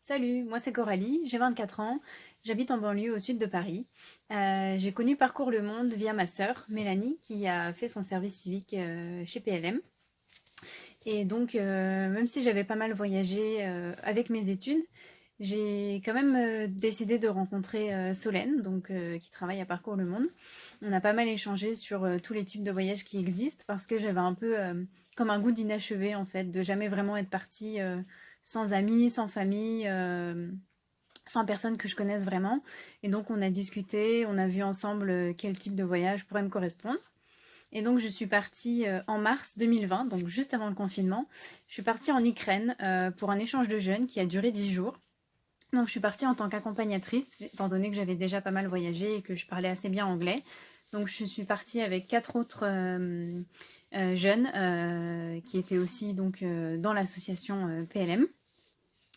Salut, moi c'est Coralie, j'ai 24 ans, j'habite en banlieue au sud de Paris. J'ai connu Parcours le Monde via ma sœur, Mélanie, qui a fait son service civique chez PLM. Et donc, même si j'avais pas mal voyagé avec mes études, j'ai quand même décidé de rencontrer Solène, qui travaille à Parcours le Monde. On a pas mal échangé sur tous les types de voyages qui existent parce que j'avais un peu comme un goût d'inachevé en fait, de jamais vraiment être partie sans amis, sans famille, sans personne que je connaisse vraiment. Et donc on a discuté, on a vu ensemble quel type de voyage pourrait me correspondre. Et donc je suis partie en mars 2020, donc juste avant le confinement. Je suis partie en Ukraine pour un échange de jeunes qui a duré 10 jours. Donc je suis partie en tant qu'accompagnatrice, étant donné que j'avais déjà pas mal voyagé et que je parlais assez bien anglais. Donc je suis partie avec quatre autres jeunes qui étaient aussi dans l'association PLM.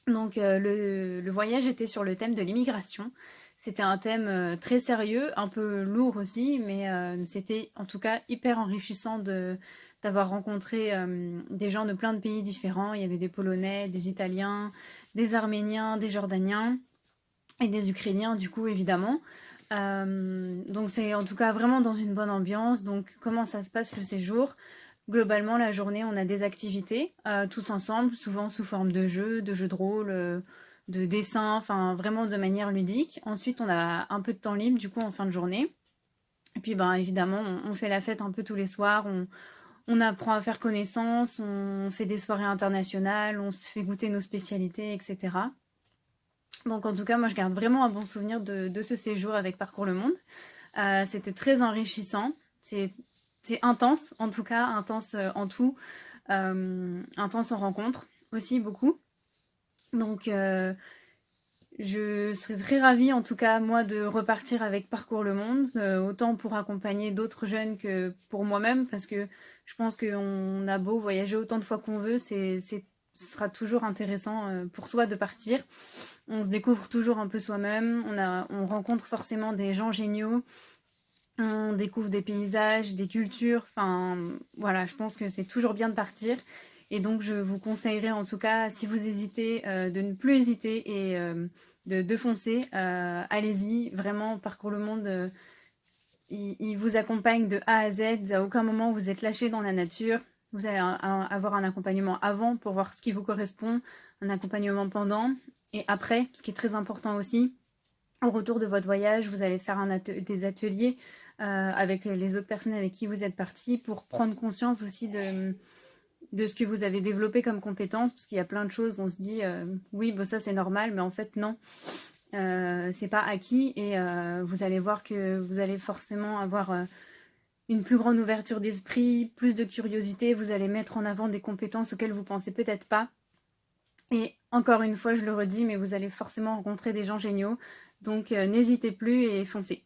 Donc le voyage était sur le thème de l'immigration. C'était un thème très sérieux, un peu lourd aussi, mais c'était en tout cas hyper enrichissant d'avoir rencontré des gens de plein de pays différents. Il y avait des Polonais, des Italiens, des Arméniens, des Jordaniens et des Ukrainiens du coup évidemment. Donc c'est en tout cas vraiment dans une bonne ambiance. Donc comment ça se passe le séjour? Globalement, la journée, on a des activités, tous ensemble, souvent sous forme de jeux de rôle, de dessins, enfin vraiment de manière ludique. Ensuite, on a un peu de temps libre, du coup, en fin de journée. Et puis, ben, évidemment, on fait la fête un peu tous les soirs, on apprend à faire connaissance, on fait des soirées internationales, on se fait goûter nos spécialités, etc. Donc, en tout cas, moi, je garde vraiment un bon souvenir de ce séjour avec Parcours le Monde. C'était très enrichissant. C'est intense, en tout cas, intense en tout, intense en rencontre aussi beaucoup. Donc, je serais très ravie, en tout cas, moi, de repartir avec Parcours le Monde, autant pour accompagner d'autres jeunes que pour moi-même, parce que je pense qu'on a beau voyager autant de fois qu'on veut, ce sera toujours intéressant pour soi de partir. On se découvre toujours un peu soi-même, on rencontre forcément des gens géniaux, on découvre des paysages, des cultures, enfin voilà, je pense que c'est toujours bien de partir. Et donc je vous conseillerais en tout cas, si vous hésitez, de ne plus hésiter et de foncer. Allez-y, vraiment, Parcours le Monde, il vous accompagne de A à Z. À aucun moment vous êtes lâché dans la nature. Vous allez avoir un accompagnement avant pour voir ce qui vous correspond, un accompagnement pendant et après, ce qui est très important aussi. Au retour de votre voyage, vous allez faire des ateliers avec les autres personnes avec qui vous êtes partis pour prendre conscience aussi de ce que vous avez développé comme compétences, parce qu'il y a plein de choses, on se dit oui, bon, ça c'est normal, mais en fait non, c'est pas acquis et vous allez voir que vous allez forcément avoir une plus grande ouverture d'esprit, plus de curiosité, vous allez mettre en avant des compétences auxquelles vous pensez peut-être pas. Et encore une fois, je le redis, mais vous allez forcément rencontrer des gens géniaux. Donc n'hésitez plus et foncez.